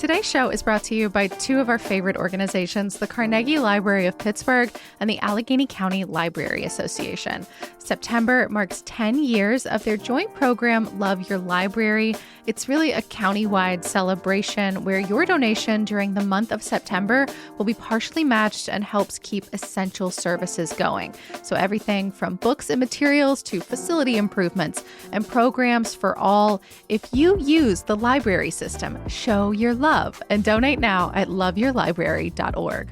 Today's show is brought to you by two of our favorite organizations, the Carnegie Library of Pittsburgh and the Allegheny County Library Association. September marks 10 years of their joint program, Love Your Library. It's really a county-wide celebration where your donation during the month of September will be partially matched and helps keep essential services going. So everything from books and materials to facility improvements and programs for all. If you use the library system, show your love and donate now at loveyourlibrary.org.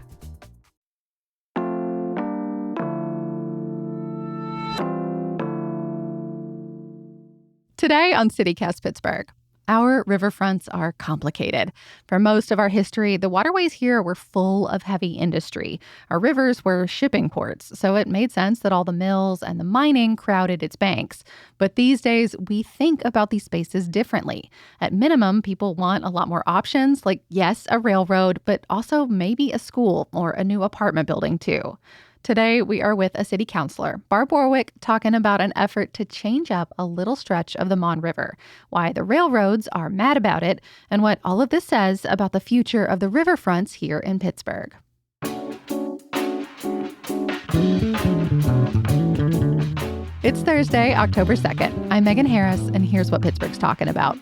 Today on CityCast Pittsburgh, our riverfronts are complicated. For most of our history, the waterways here were full of heavy industry. Our rivers were shipping ports, so it made sense that all the mills and the mining crowded its banks. But these days, we think about these spaces differently. At minimum, people want a lot more options, like, yes, a railroad, but also maybe a school or a new apartment building, too. Today, we are with a city councilor, Barb Warwick, talking about an effort to change up a little stretch of the Mon River, why the railroads are mad about it, and what all of this says about the future of the riverfronts here in Pittsburgh. It's Thursday, October 2nd. I'm Megan Harris, and here's what Pittsburgh's talking about.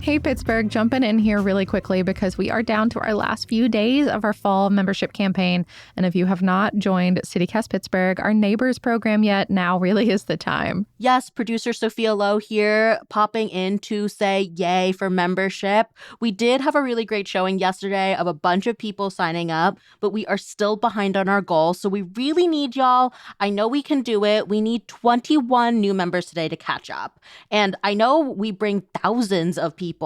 Hey, Pittsburgh, jumping in here really quickly because we are down to our last few days of our fall membership campaign. And if you have not joined CityCast Pittsburgh, our Neighbors program yet, now really is the time. Yes, producer Sophia Lowe here, popping in to say yay for membership. We did have a really great showing yesterday of a bunch of people signing up, but we are still behind on our goal. So we really need y'all. I know we can do it. We need 21 new members today to catch up. And I know we bring thousands of people.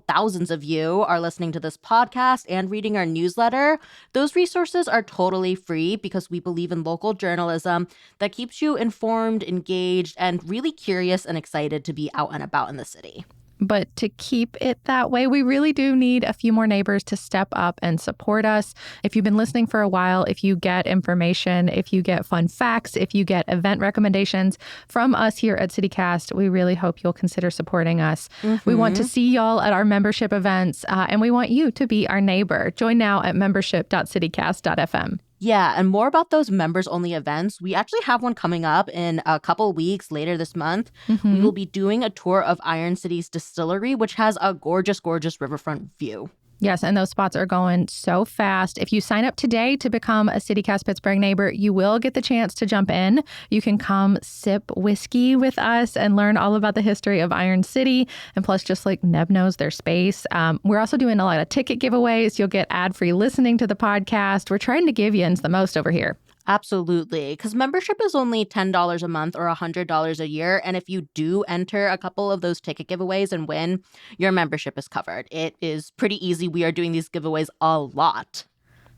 Thousands of you are listening to this podcast and reading our newsletter. Those resources are totally free because we believe in local journalism that keeps you informed, engaged, and really curious and excited to be out and about in the city. But to keep it that way, we really do need a few more neighbors to step up and support us. If you've been listening for a while, if you get information, if you get fun facts, if you get event recommendations from us here at CityCast, we really hope you'll consider supporting us. We want to see y'all at our membership events, and we want you to be our neighbor. Join now at membership.citycast.fm. Yeah, and more about those members-only events. We actually have one coming up in a couple weeks later this month. We will be doing a tour of Iron City's distillery, which has a gorgeous, gorgeous riverfront view. Yes, and those spots are going so fast. If you sign up today to become a CityCast Pittsburgh neighbor, you will get the chance to jump in. You can come sip whiskey with us and learn all about the history of Iron City. And plus, just like Neb knows their space. We're also doing a lot of ticket giveaways. You'll get ad-free listening to the podcast. We're trying to give you the most over here. Absolutely, because membership is only $10 a month or $100 a year. And if you do enter a couple of those ticket giveaways and win, your membership is covered. It is pretty easy. We are doing these giveaways a lot.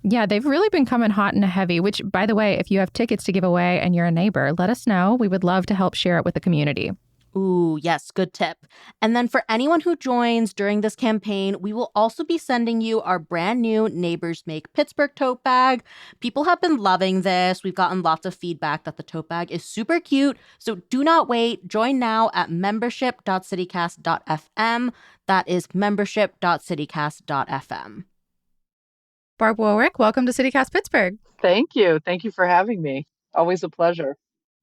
Yeah, they've really been coming hot and heavy, which, by the way, if you have tickets to give away and you're a neighbor, let us know. We would love to help share it with the community. Ooh, yes, good tip. And then for anyone who joins during this campaign, we will also be sending you our brand new Neighbors Make Pittsburgh tote bag. People have been loving this. We've gotten lots of feedback that the tote bag is super cute. So do not wait. Join now at membership.citycast.fm. That is membership.citycast.fm. Barb Warwick, welcome to CityCast Pittsburgh. Thank you. Thank you for having me. Always a pleasure.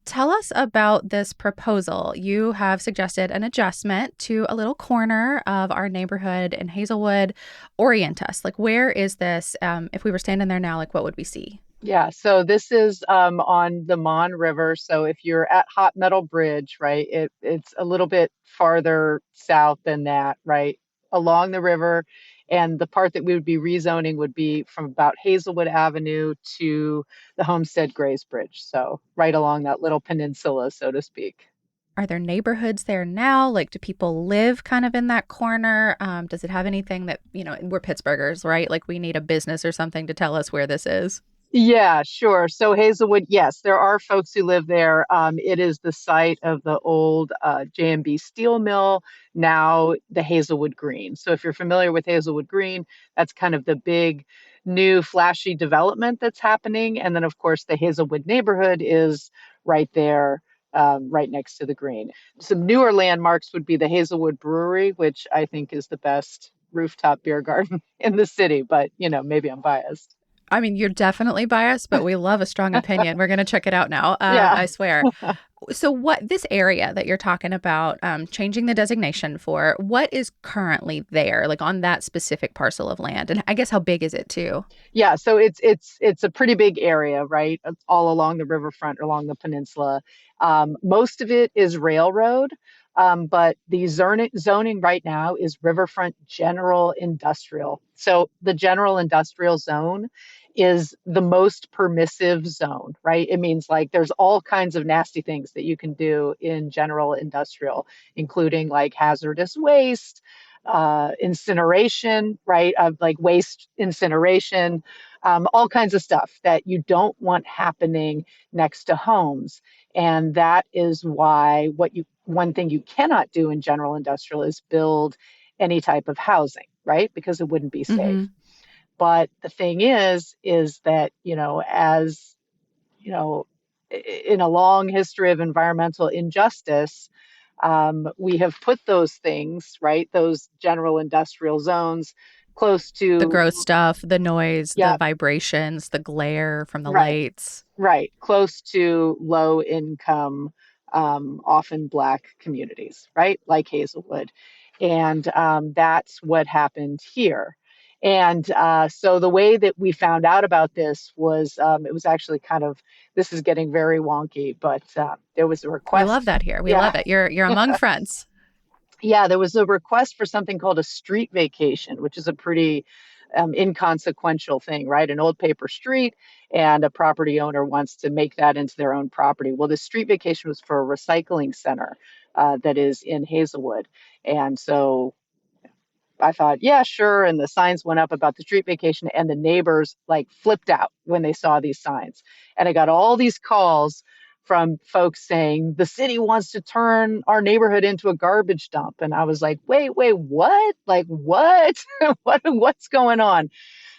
Tell us about this proposal. You have suggested an adjustment to a little corner of our neighborhood in Hazelwood. Orient us. Like, where is this? If we were standing there now, like, what would we see? Yeah, so this is on the Mon River. So if you're at Hot Metal Bridge, right, it's a little bit farther south than that, right, along the river. And the part that we would be rezoning would be from about Hazelwood Avenue to the Homestead Grays Bridge. So right along that little peninsula, so to speak. Are there neighborhoods there now? Like, do people live kind of in that corner? Does it have anything that, we're Pittsburghers, right? Like, we need a business or something to tell us where this is. Yeah, sure. So Hazelwood, yes, there are folks who live there. It is the site of the old J&B steel mill, now the Hazelwood Green. So if you're familiar with Hazelwood Green, that's kind of the big new flashy development that's happening. And then, of course, the Hazelwood neighborhood is right there, right next to the green. Some newer landmarks would be the Hazelwood Brewery, which I think is the best rooftop beer garden in the city, but maybe I'm biased. I mean, you're definitely biased, but we love a strong opinion. We're going to check it out now. Yeah. I swear. So, what this area that you're talking about, changing the designation for, what is currently there, like on that specific parcel of land? And I guess how big is it too? Yeah, so it's a pretty big area, right? It's all along the riverfront, along the peninsula. Most of it is railroad, but the zoning right now is riverfront general industrial. So the general industrial zone is the most permissive zone, right? It means like there's all kinds of nasty things that you can do in general industrial, including like hazardous waste, incineration, right? Of like waste incineration, all kinds of stuff that you don't want happening next to homes. And that is why one thing you cannot do in general industrial is build any type of housing, right? Because it wouldn't be safe. Hmm. But the thing is that, as you know, in a long history of environmental injustice, we have put those things, right, those general industrial zones close The to, gross stuff, the noise, the yeah, vibrations, the glare from the right, lights. right, close to low income, often Black communities, right, like Hazelwood. And that's what happened here. And so the way that we found out about this was it was actually kind of, this is getting very wonky, but there was a We love request. that here. We Yeah. love it. You're among friends. Yeah, there was a request for something called a street vacation, which is a pretty inconsequential thing, right? An old paper street, and a property owner wants to make that into their own property. Well, the street vacation was for a recycling center that is in Hazelwood. And so I thought, yeah, sure. And the signs went up about the street vacation, and the neighbors like flipped out when they saw these signs. And I got all these calls from folks saying the city wants to turn our neighborhood into a garbage dump. And I was like, wait, what? Like, what? What's going on?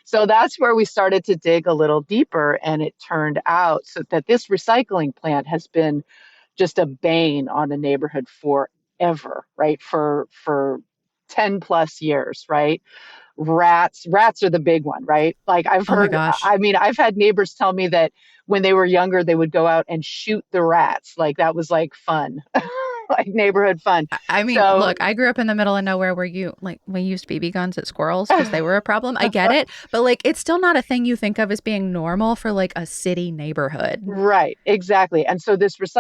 So that's where we started to dig a little deeper. And it turned out so that this recycling plant has been just a bane on the neighborhood forever, right? For 10 plus years, right? Rats are the big one, right? Like Oh my gosh. I've had neighbors tell me that when they were younger, they would go out and shoot the rats. Like that was like fun, like neighborhood fun. I mean, So look, I grew up in the middle of nowhere where we used BB guns at squirrels because they were a problem. I get it, but like it's still not a thing you think of as being normal for like a city neighborhood. right, exactly. And so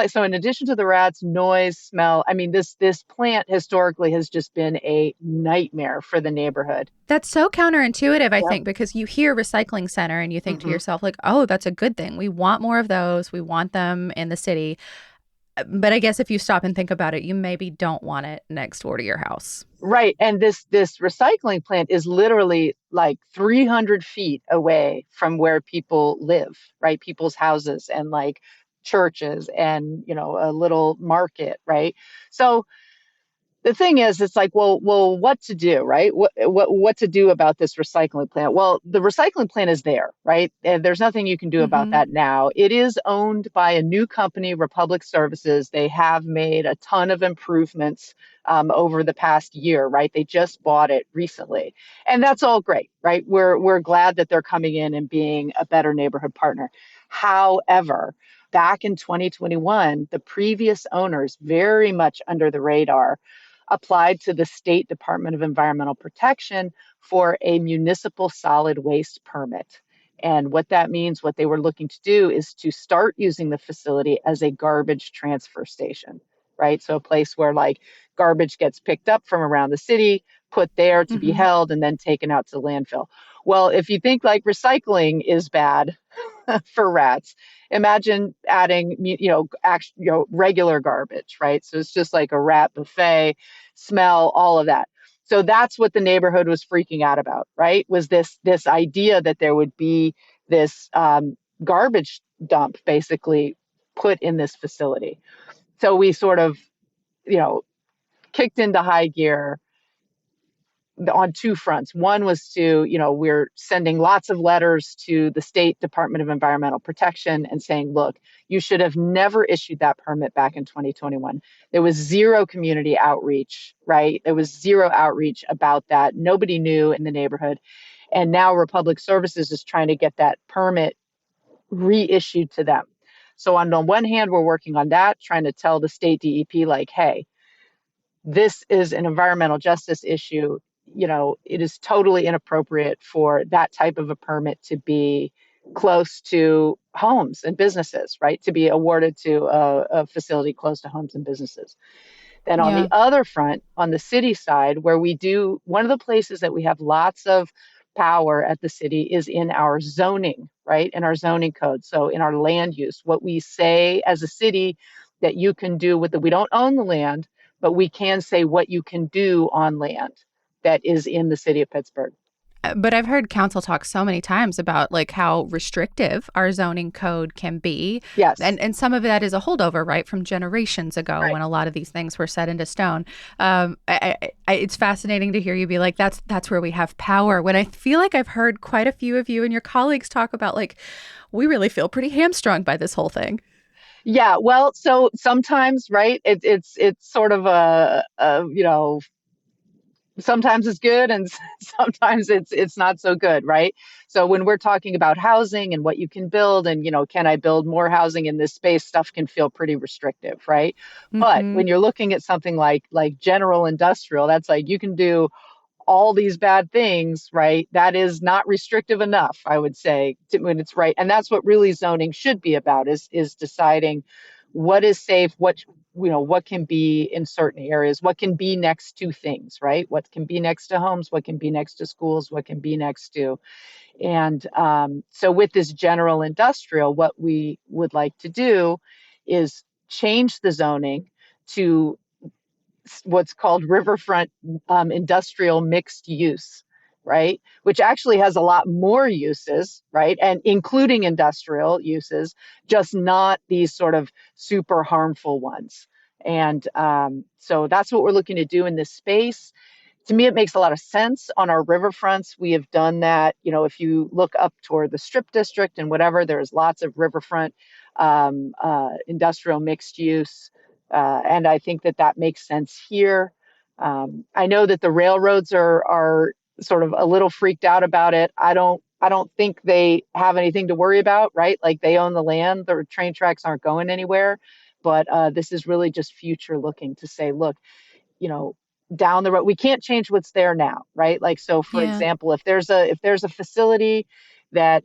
so in addition to the rats, noise, smell, I mean, this plant historically has just been a nightmare for the neighborhood. That's so counterintuitive, I Yep. think, because you hear recycling center and you think to Hmm. yourself like, "Oh, that's a good thing. We want more of those. We want them in the city." But I guess if you stop and think about it, you maybe don't want it next door to your house. Right. And this recycling plant is literally like 300 feet away from where people live, right? People's houses and like churches and, a little market, right? So the thing is, it's like, well, what to do, right? What to do about this recycling plant? Well, the recycling plant is there, right? And there's nothing you can do about Hmm. that now. It is owned by a new company, Republic Services. They have made a ton of improvements over the past year, right? They just bought it recently, and that's all great, right? We're glad that they're coming in and being a better neighborhood partner. However, back in 2021, the previous owners, very much under the radar, applied to the State Department of Environmental Protection for a municipal solid waste permit. And what that means, what they were looking to do is to start using the facility as a garbage transfer station, right? So a place where like garbage gets picked up from around the city, put there to be Hmm. held, and then taken out to landfill. Well, if you think like recycling is bad for rats, imagine adding, regular garbage, right? So it's just like a rat buffet, smell, all of that. So that's what the neighborhood was freaking out about, right? Was this idea that there would be this garbage dump basically put in this facility. So we sort of, you know, kicked into high gear, on two fronts. One was to, we're sending lots of letters to the State Department of Environmental Protection and saying, look, you should have never issued that permit back in 2021. There was zero community outreach, right? There was zero outreach about that. Nobody knew in the neighborhood. And now Republic Services is trying to get that permit reissued to them. So on the one hand, we're working on that, trying to tell the state DEP, like, hey, this is an environmental justice issue. It is totally inappropriate for that type of a permit to be close to homes and businesses, right? To be awarded to a facility close to homes and businesses. Then on the Yeah. other front, on the city side, where we do, one of the places that we have lots of power at the city is in our zoning, right? In our zoning code. So in our land use, what we say as a city that you can do with we don't own the land, but we can say what you can do on land that is in the city of Pittsburgh. But I've heard council talk so many times about like how restrictive our zoning code can be. Yes. And some of that is a holdover, right, from generations ago Right. when a lot of these things were set into stone. It's fascinating to hear you be like, that's where we have power. When I feel like I've heard quite a few of you and your colleagues talk about like, we really feel pretty hamstrung by this whole thing. Yeah. Well, so sometimes, right, it's sort of sometimes it's good and sometimes it's not so good, right? So when we're talking about housing and what you can build and, can I build more housing in this space, stuff can feel pretty restrictive, right? But Mm-hmm. when you're looking at something like general industrial, that's like you can do all these bad things, right? That is not restrictive enough, I would say, when it's right. And that's what really zoning should be about, is deciding what is safe, what can be in certain areas, what can be next to things, right? What can be next to homes, what can be next to schools, what can be next to. And so with this general industrial, what we would like to do is change the zoning to what's called riverfront industrial mixed use, right? Which actually has a lot more uses, right? And including industrial uses, just not these sort of super harmful ones. And so that's what we're looking to do in this space. To me, it makes a lot of sense on our riverfronts. We have done that. If you look up toward the Strip District and whatever, there's lots of riverfront industrial mixed use. And I think that makes sense here. I know that the railroads are sort of a little freaked out about it. I don't think they have anything to worry about, right? Like they own the land, the train tracks aren't going anywhere. But this is really just future looking to say, look, you know, down the road, we can't change what's there now, right? Like, so for Yeah. example, if there's a facility that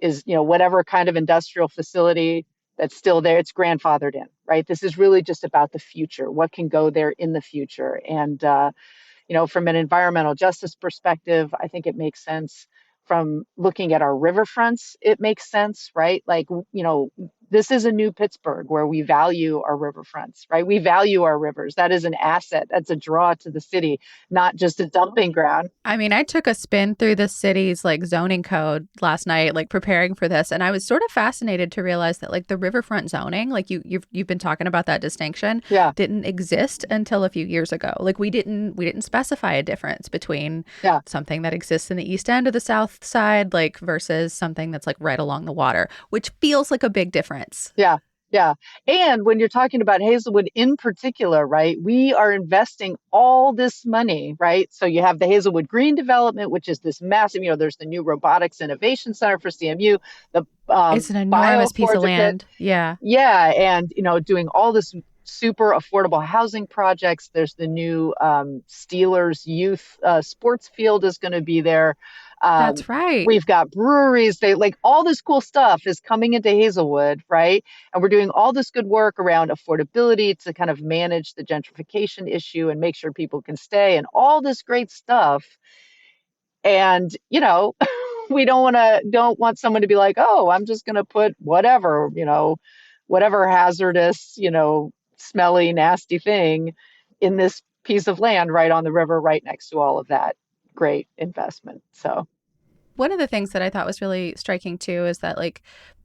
is, whatever kind of industrial facility that's still there, it's grandfathered in, right? This is really just about the future, what can go there in the future. And from an environmental justice perspective, I think it makes sense. From looking at our riverfronts, it makes sense, right? Like, this is a new Pittsburgh where we value our riverfronts, right? We value our rivers. That is an asset. That's a draw to the city, not just a dumping ground. I mean, I took a spin through the city's like zoning code last night, like preparing for this, and I was sort of fascinated to realize that like the riverfront zoning, like you've been talking about that distinction, Yeah, didn't exist until a few years ago. Like we didn't specify a difference between yeah. something that exists in the east end of the south side, like versus something that's like right along the water, which feels like a big difference. Yeah, yeah. And when you're talking about Hazelwood in particular, right, we are investing all this money, right? So you have the Hazelwood Green Development, which is this massive, there's the new Robotics Innovation Center for CMU, the It's an enormous piece of bioforger pit. land. Yeah. Yeah, and doing all this super affordable housing projects. There's the new Steelers youth sports field is going to be there. That's right. We've got breweries. They like all this cool stuff is coming into Hazelwood, right? And we're doing all this good work around affordability to kind of manage the gentrification issue and make sure people can stay and all this great stuff. And we don't want someone to be like, oh, I'm just going to put whatever hazardous, smelly, nasty thing in this piece of land right on the river, right next to all of that great investment. So, One of the things that I thought was really striking too is that like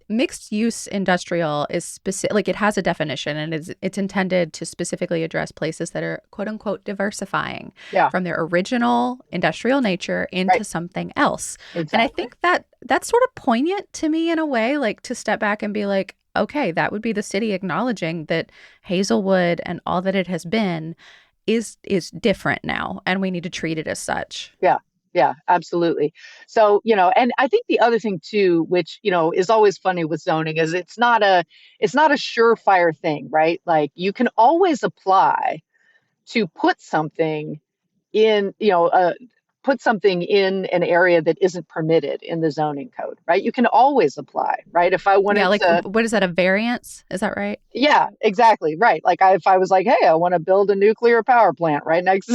mixed use industrial is specific, like it has a definition, and it's intended to specifically address places that are quote unquote diversifying Yeah. from their original industrial nature into Right. something else. Exactly. And I think that that's sort of poignant to me in a way, like to step back and be like, okay, that would be the city acknowledging that Hazelwood and all that it has been is different now, and we need to treat it as such. Yeah, absolutely. So, and I think the other thing too, which, is always funny with zoning is it's not a surefire thing, right? Like you can always apply to put something in, put something in an area that isn't permitted in the zoning code, right? You can always apply, right? If I wanted Yeah, like to, what is that, a variance? Is that right? yeah, exactly, right. Like if I was like, hey, I want to build a nuclear power plant right next,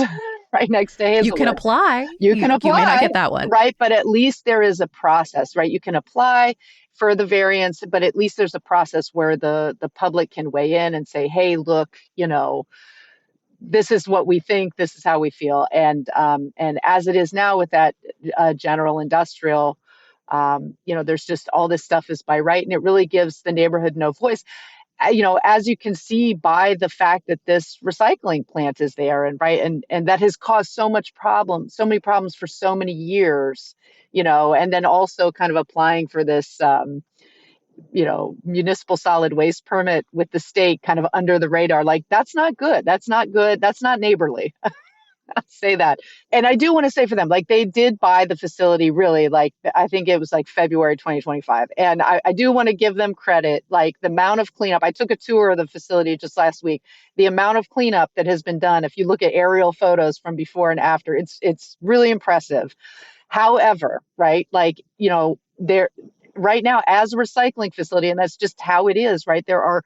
right next to You can Hazelwood. apply. You can You may not apply, get that one. right? But at least there is a process, right? You can apply for the variance, but at least there's a process where the public can weigh in and say, hey, look, this is what we think, this is how we feel. And as it is now with that general industrial, there's just all this stuff is by right, and it really gives the neighborhood no voice. As you can see by the fact that this recycling plant is there, and right, and that has caused so many problems for so many years, and then also kind of applying for this, municipal solid waste permit with the state kind of under the radar. Like, that's not good. That's not good. That's not neighborly. I'll say that. And I do want to say for them, like they did buy the facility really, like I think it was like February 2025. And I do want to give them credit, like the amount of cleanup. I took a tour of the facility just last week. The amount of cleanup that has been done, if you look at aerial photos from before and after, it's really impressive. However, right, like, there right now as a recycling facility, and that's just how it is, right? There are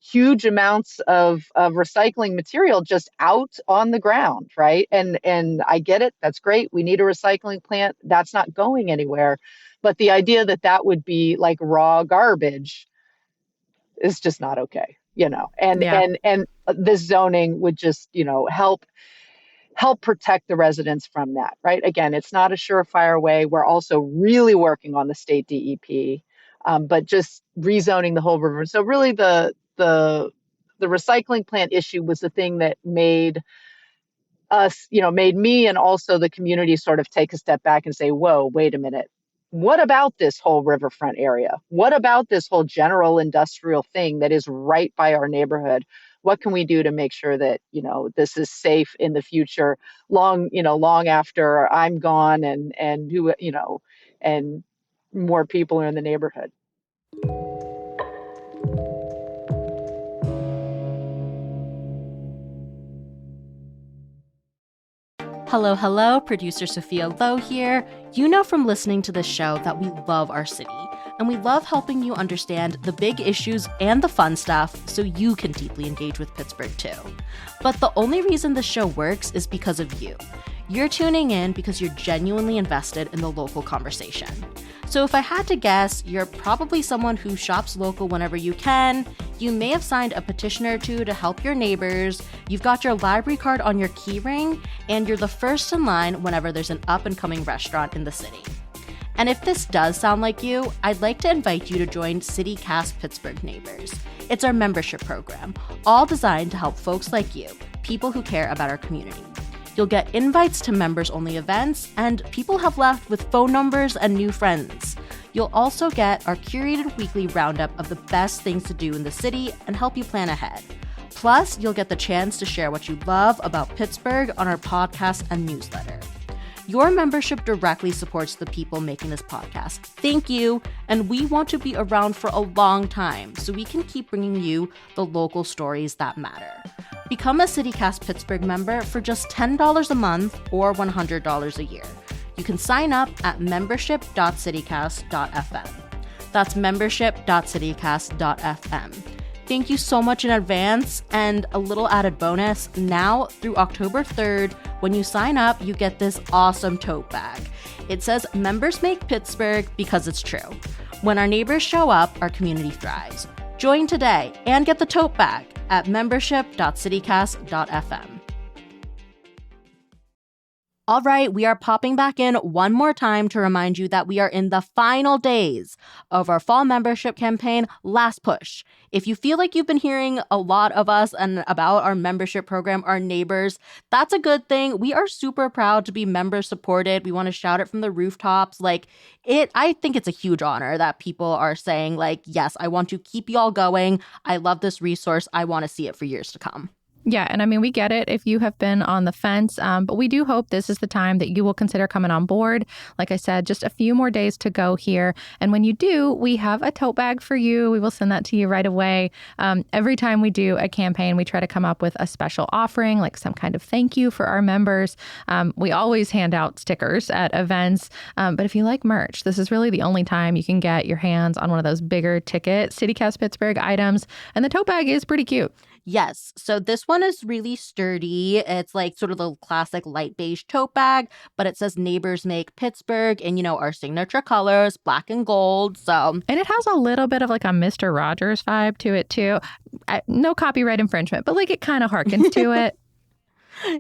huge amounts of recycling material just out on the ground, right? And I get it. That's great. We need a recycling plant. That's not going anywhere. But the idea that that would be like raw garbage is just not okay, and Yeah. and this zoning would just, help protect the residents from that, right? Again, it's not a surefire way. We're also really working on the state DEP, but just rezoning the whole river. So really the recycling plant issue was the thing that made made me and also the community sort of take a step back and say, whoa, wait a minute. What about this whole riverfront area? What about this whole general industrial thing that is right by our neighborhood? What can we do to make sure that, this is safe in the future, long after I'm gone and who, and more people are in the neighborhood. Hello, producer Sophia Lowe here. You know from listening to this show that we love our city, and we love helping you understand the big issues and the fun stuff so you can deeply engage with Pittsburgh too. But the only reason this show works is because of you. You're tuning in because you're genuinely invested in the local conversation. So if I had to guess, you're probably someone who shops local whenever you can. You may have signed a petition or two to help your neighbors. You've got your library card on your keyring, and you're the first in line whenever there's an up-and-coming restaurant in the city. And if this does sound like you, I'd like to invite you to join CityCast Pittsburgh Neighbors. It's our membership program, all designed to help folks like you, people who care about our community. You'll get invites to members-only events, and people have left with phone numbers and new friends. You'll also get our curated weekly roundup of the best things to do in the city and help you plan ahead. Plus, you'll get the chance to share what you love about Pittsburgh on our podcast and newsletter. Your membership directly supports the people making this podcast. Thank you, and we want to be around for a long time so we can keep bringing you the local stories that matter. Become a CityCast Pittsburgh member for just $10 a month or $100 a year. You can sign up at membership.citycast.fm. That's membership.citycast.fm. Thank you so much in advance, and a little added bonus, now through October 3rd, when you sign up, you get this awesome tote bag. It says, "Members make Pittsburgh because it's true." When our neighbors show up, our community thrives. Join today and get the tote bag at membership.citycast.fm. All right, we are popping back in one more time to remind you that we are in the final days of our fall membership campaign, Last Push. If you feel like you've been hearing a lot of us and about our membership program, our neighbors, that's a good thing. We are super proud to be member supported. We want to shout it from the rooftops. I think it's a huge honor that people are saying, yes, I want to keep y'all going. I love this resource. I want to see it for years to come. Yeah, and I mean, we get it if you have been on the fence, but we do hope this is the time that you will consider coming on board. Like I said, just a few more days to go here. And when you do, we have a tote bag for you. We will send that to you right away. Every time we do a campaign, we try to come up with a special offering, like some kind of thank you for our members. We always hand out stickers at events. But if you like merch, this is really the only time you can get your hands on one of those bigger ticket CityCast Pittsburgh items. And the tote bag is pretty cute. Yes. So this one is really sturdy. It's like sort of the classic light beige tote bag, but it says Neighbors Make Pittsburgh in, our signature colors, black and gold. And it has a little bit of like a Mr. Rogers vibe to it, too. No copyright infringement, but it kind of harkens to it.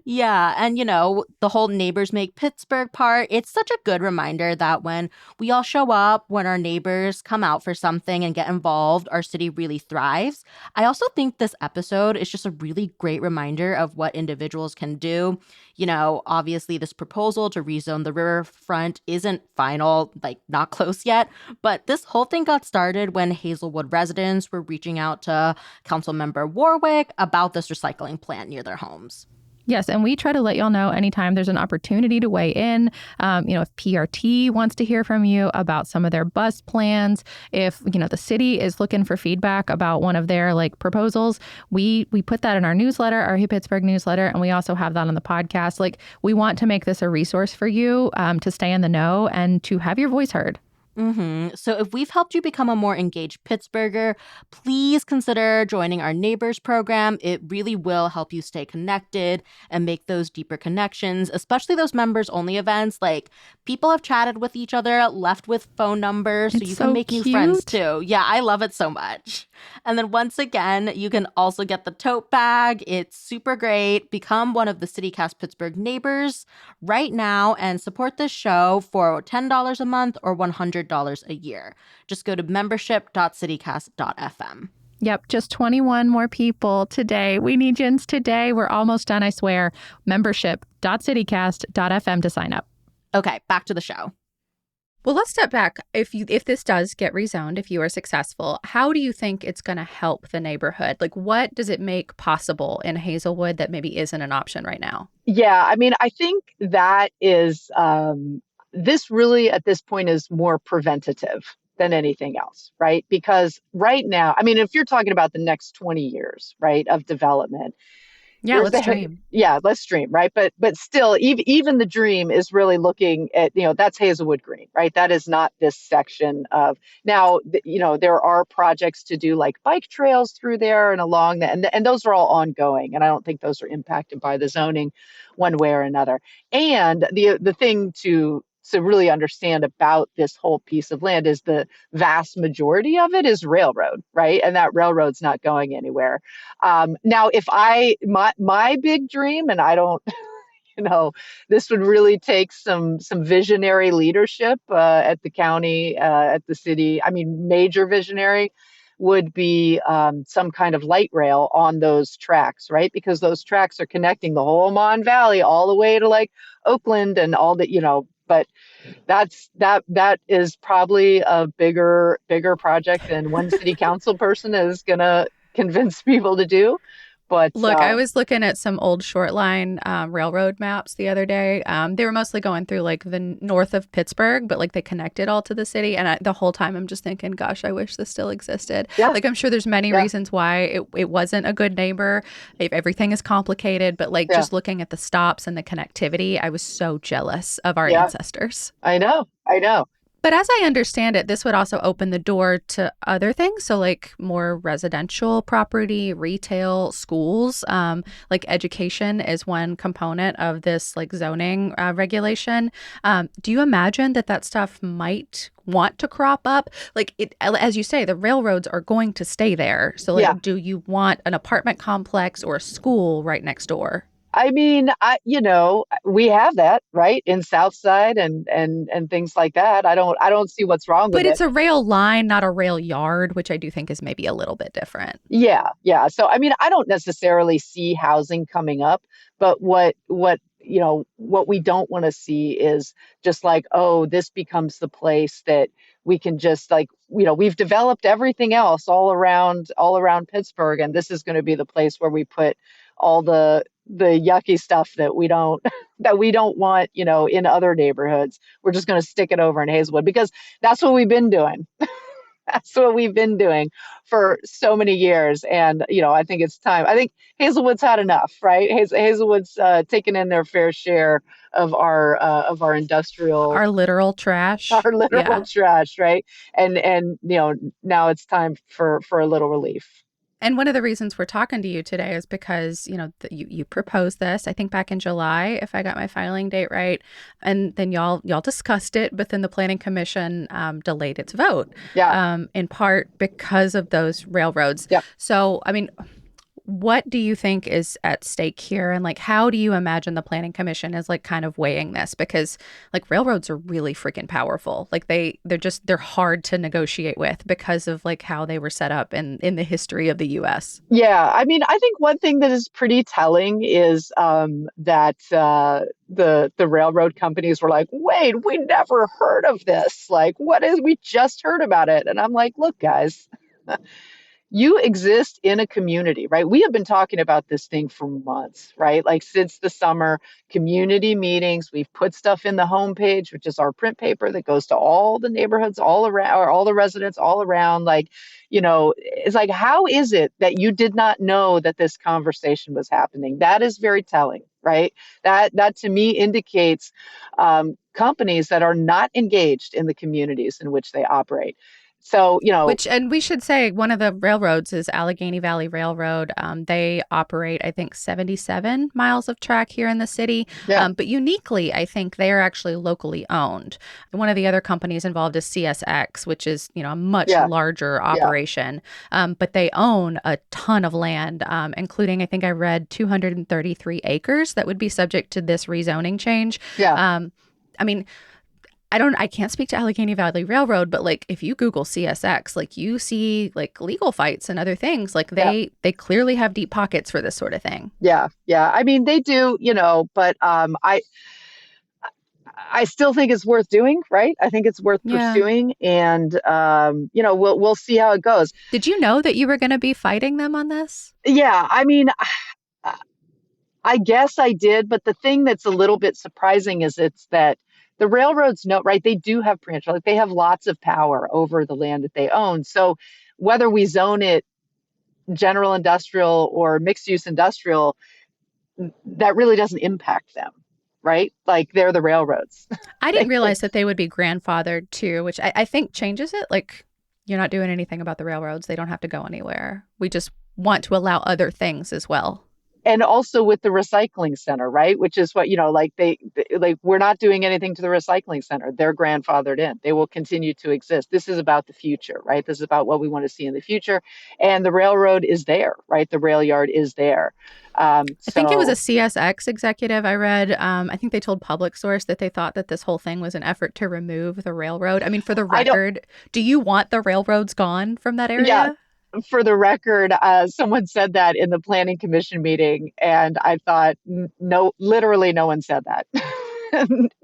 Yeah. And, the whole Neighbors Make Pittsburgh part, it's such a good reminder that when we all show up, when our neighbors come out for something and get involved, our city really thrives. I also think this episode is just a really great reminder of what individuals can do. Obviously, this proposal to rezone the riverfront isn't final, not close yet. But this whole thing got started when Hazelwood residents were reaching out to Councilmember Warwick about this recycling plant near their homes. Yes, and we try to let y'all know anytime there's an opportunity to weigh in. If PRT wants to hear from you about some of their bus plans, if, the city is looking for feedback about one of their proposals, we put that in our newsletter, our Hey Pittsburgh newsletter, and we also have that on the podcast. We want to make this a resource for you to stay in the know and to have your voice heard. So if we've helped you become a more engaged Pittsburgher, please consider joining our Neighbors program. It really will help you stay connected and make those deeper connections, especially those members-only events. People have chatted with each other, left with phone numbers, so you can make new friends too. Yeah, I love it so much. And then once again, you can also get the tote bag. It's super great. Become one of the CityCast Pittsburgh neighbors right now and support this show for $10 a month or $100 a year. Just go to membership.citycast.fm. Yep, just 21 more people today. We need yins today. We're almost done, I swear. Membership.citycast.fm to sign up. Okay, back to the show. Well, let's step back. If this does get rezoned, if you are successful, how do you think it's going to help the neighborhood? What does it make possible in Hazelwood that maybe isn't an option right now? Yeah, I mean, I think that is this really at this point is more preventative than anything else, right? Because right now, I mean, if you're talking about the next 20 years, right, of development. Yeah, let's dream. Yeah, let's dream, right? But still, even the dream is really looking at, that's Hazelwood Green, right? That is not this section of, now, there are projects to do bike trails through there and along that, and those are all ongoing. And I don't think those are impacted by the zoning one way or another. And the thing to really understand about this whole piece of land is the vast majority of it is railroad, right? And that railroad's not going anywhere. Now, if my big dream, and I don't, this would really take some visionary leadership at the county, at the city. I mean, major visionary would be some kind of light rail on those tracks, right? Because those tracks are connecting the whole Mon Valley all the way to Oakland and all that, but that is probably a bigger project than one city council person is going to convince people to do. But look, I was looking at some old short line railroad maps the other day. They were mostly going through the north of Pittsburgh, but they connected all to the city. And the whole time I'm just thinking, gosh, I wish this still existed. Yeah. I'm sure there's many reasons why it wasn't a good neighbor. Everything is complicated, but just looking at the stops and the connectivity, I was so jealous of our ancestors. I know. But as I understand it, this would also open the door to other things. So more residential property, retail, schools, education is one component of this zoning regulation. Do you imagine that stuff might want to crop up? As you say, the railroads are going to stay there. So do you want an apartment complex or a school right next door? I mean, we have that, right, in South Side and things like that. I don't see what's wrong with But it. it's a rail line, not a rail yard, which I do think is maybe a little bit different. Yeah, yeah. So I mean, I don't necessarily see housing coming up, but what we don't want to see is just like, oh, this becomes the place that we can just like, we've developed everything else all around Pittsburgh, and this is going to be the place where we put all the yucky stuff that we don't that we don't want, in other neighborhoods. We're just going to stick it over in Hazelwood because that's what we've been doing. That's what we've been doing for so many years. And, I think it's time. I think Hazelwood's had enough, right? Hazelwood's taken in their fair share of our industrial, Our literal trash. our literal Yeah. trash, right? And now it's time for a little relief. And one of the reasons we're talking to you today is because, you proposed this, I think back in July, if I got my filing date right. And then y'all discussed it, but then the Planning Commission delayed its vote, Yeah. in part because of those railroads. Yeah. So, I mean, what do you think is at stake here? And like, how do you imagine the Planning Commission is like kind of weighing this? Because like railroads are really freaking powerful. Like they're hard to negotiate with because of like how they were set up in the history of the US. Yeah, I mean, I think one thing that is pretty telling is that the railroad companies were like, "Wait, we never heard of this. Like, what is? We just heard about it." And I'm like, "Look, guys, you exist in a community, right? We have been talking about this thing for months, right? Like since the summer, community meetings. We've put stuff in the homepage, which is our print paper that goes to all the neighborhoods all around, or all the residents all around. Like, it's like, how is it that you did not know that this conversation was happening? That is very telling, right? That to me indicates companies that are not engaged in the communities in which they operate. So, And we should say one of the railroads is Allegheny Valley Railroad. They operate, I think, 77 miles of track here in the city. yeah, But uniquely, I think they are actually locally owned. One of the other companies involved is CSX, which is, a much yeah, larger yeah. operation. But they own a ton of land, including, I think I read 233 acres that would be subject to this rezoning change. Yeah. I mean, I can't speak to Allegheny Valley Railroad, but like if you Google CSX, like you see like legal fights and other things, like Yeah. they clearly have deep pockets for this sort of thing. Yeah. Yeah. I mean, they do, but I still think it's worth doing, right? I think it's worth Yeah. pursuing, and we'll see how it goes. Did you know that you were going to be fighting them on this? Yeah. I mean, I guess I did, but the thing that's a little bit surprising is it's that the railroads know, right? They do have preemption, like they have lots of power over the land that they own. So whether we zone it general industrial or mixed use industrial, that really doesn't impact them, right? Like they're the railroads. I didn't realize that they would be grandfathered too, which I think changes it. Like you're not doing anything about the railroads. They don't have to go anywhere. We just want to allow other things as well. And also with the recycling center, right? Which is what, like like we're not doing anything to the recycling center. They're grandfathered in. They will continue to exist. This is about the future, right? This is about what we want to see in the future. And the railroad is there, right? The rail yard is there. I think it was a So CSX executive I read. I think they told Public Source that they thought that this whole thing was an effort to remove the railroad. I mean, for the I don't, record, do you want the railroads gone from that yeah, area? for the record, someone said that in the planning commission meeting, and I thought, no, literally no one said that.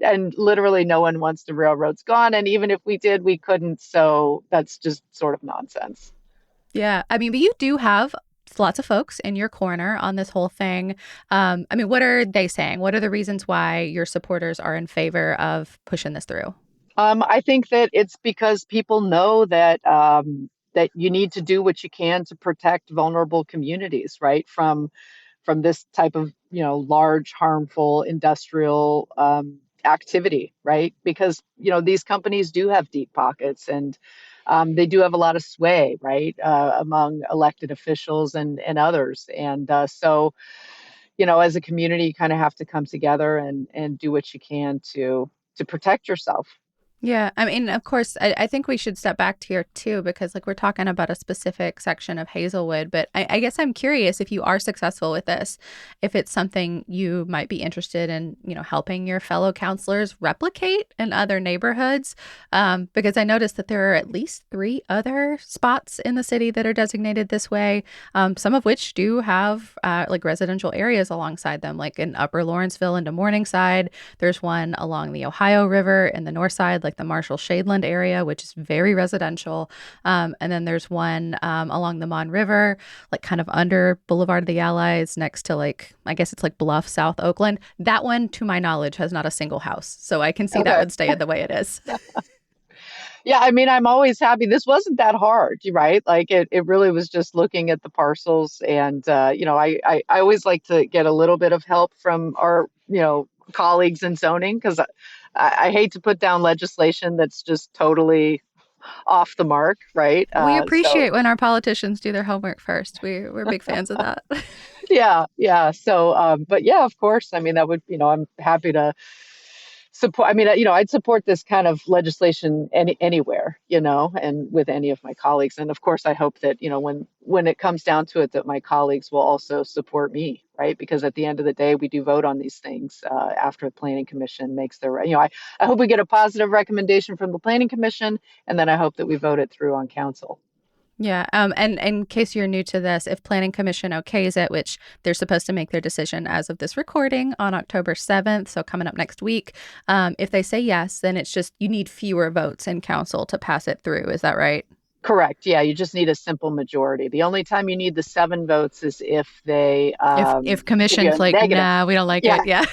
And literally no one wants the railroads gone. And even if we did, we couldn't. So that's just sort of nonsense. Yeah. I mean, but you do have lots of folks in your corner on this whole thing. I mean, what are they saying? What are the reasons why your supporters are in favor of pushing this through? I think that it's because people know that you need to do what you can to protect vulnerable communities, right? From this type of, large, harmful industrial activity, right? Because, these companies do have deep pockets, and they do have a lot of sway, right, among elected officials and others. And so, as a community, you kind of have to come together and do what you can to protect yourself. Yeah, I mean, of course, I think we should step back here too, because like we're talking about a specific section of Hazelwood, but I guess I'm curious if you are successful with this, if it's something you might be interested in, helping your fellow counselors replicate in other neighborhoods. Because I noticed that there are at least three other spots in the city that are designated this way, some of which do have like residential areas alongside them, like in Upper Lawrenceville into Morningside. There's one along the Ohio River in the north side, like the Marshall Shadeland area, which is very residential. And then there's one along the Mon River, like kind of under Boulevard of the Allies, next to like, I guess it's like Bluff, South Oakland. That one, to my knowledge, has not a single house. So I can see that Okay. would stay the way it is. Yeah, I mean, I'm always happy. This wasn't that hard, right? Like it really was just looking at the parcels and I always like to get a little bit of help from our, colleagues in zoning because I hate to put down legislation that's just totally off the mark, right? We So appreciate when our politicians do their homework first. We're big fans of that. yeah, yeah. So, but yeah, of course. I mean, that would, I'm happy to support. I mean, I'd support this kind of legislation anywhere, and with any of my colleagues. And of course, I hope that, when it comes down to it, that my colleagues will also support me, right? Because at the end of the day, we do vote on these things after the Planning Commission makes their, I hope we get a positive recommendation from the Planning Commission, and then I hope that we vote it through on council. Yeah. And in case you're new to this, if Planning Commission okays it, which they're supposed to make their decision as of this recording on October 7th, so coming up next week, if they say yes, then it's just you need fewer votes in council to pass it through. Is that right? Correct. Yeah, you just need a simple majority. The only time you need the 7 votes is if they If give you commission's a like, negative. nah, we don't like Yeah, it. Yeah.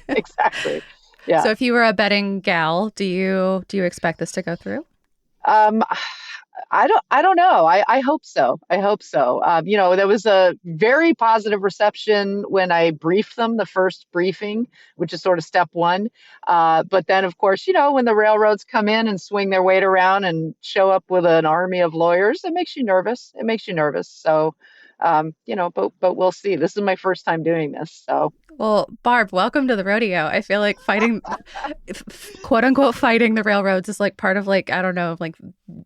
exactly. Yeah. So if you were a betting gal, do you expect this to go through? Um, I don't know. I hope so. I hope so. There was a very positive reception when I briefed them, the first briefing, which is sort of step one. But then, of course, when the railroads come in and swing their weight around and show up with an army of lawyers, it makes you nervous. It makes you nervous. So, but we'll see. This is my first time doing this, so. Well, Barb, welcome to the rodeo. I feel like quote unquote, fighting the railroads is like part of like, I don't know, like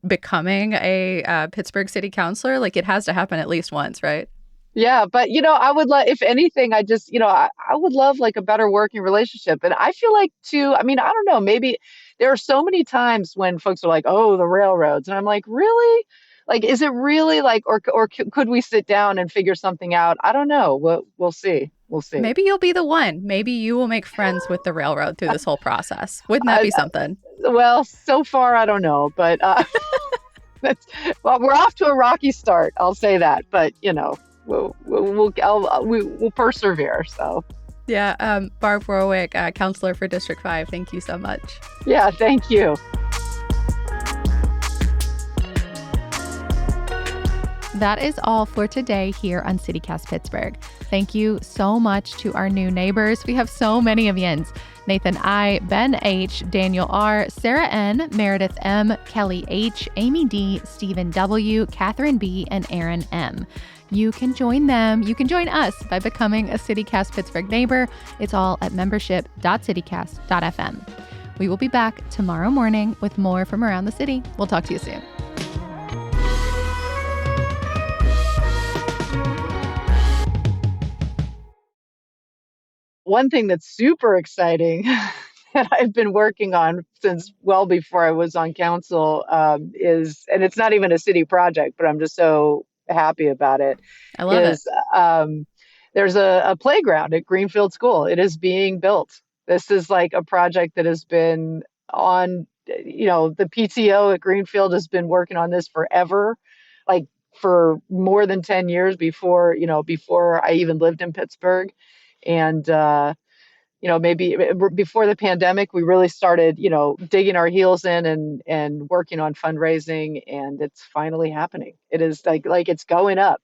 becoming a Pittsburgh city councilor. Like it has to happen at least once, right? Yeah, but I would love, if anything, I just, I would love like a better working relationship. And I feel like too, I mean, I don't know, maybe there are so many times when folks are like, oh, the railroads. And I'm like, really? Like, is it really like, or could we sit down and figure something out? I don't know. We'll see. We'll see. Maybe you'll be the one. Maybe you will make friends with the railroad through this whole process. Wouldn't that be something? Well, so far, I don't know, but well, we're off to a rocky start. I'll say that, but we'll persevere. So Yeah. Barb Warwick, counselor for District 5. Thank you so much. yeah, thank you. That is all for today here on CityCast Pittsburgh. Thank you so much to our new neighbors. We have so many of yins. Nathan I, Ben H, Daniel R, Sarah N, Meredith M, Kelly H, Amy D, Stephen W, Catherine B, and Aaron M. You can join them. You can join us by becoming a CityCast Pittsburgh neighbor. It's all at membership.citycast.fm. We will be back tomorrow morning with more from around the city. We'll talk to you soon. One thing that's super exciting that I've been working on since well before I was on council and it's not even a city project, but I'm just so happy about it, I love it. is there's a playground at Greenfield School. It is being built. This is like a project that has been on, the PTO at Greenfield has been working on this forever, like for more than 10 years before I even lived in Pittsburgh. And, maybe before the pandemic, we really started, digging our heels in and working on fundraising, and it's finally happening. It is like it's going up.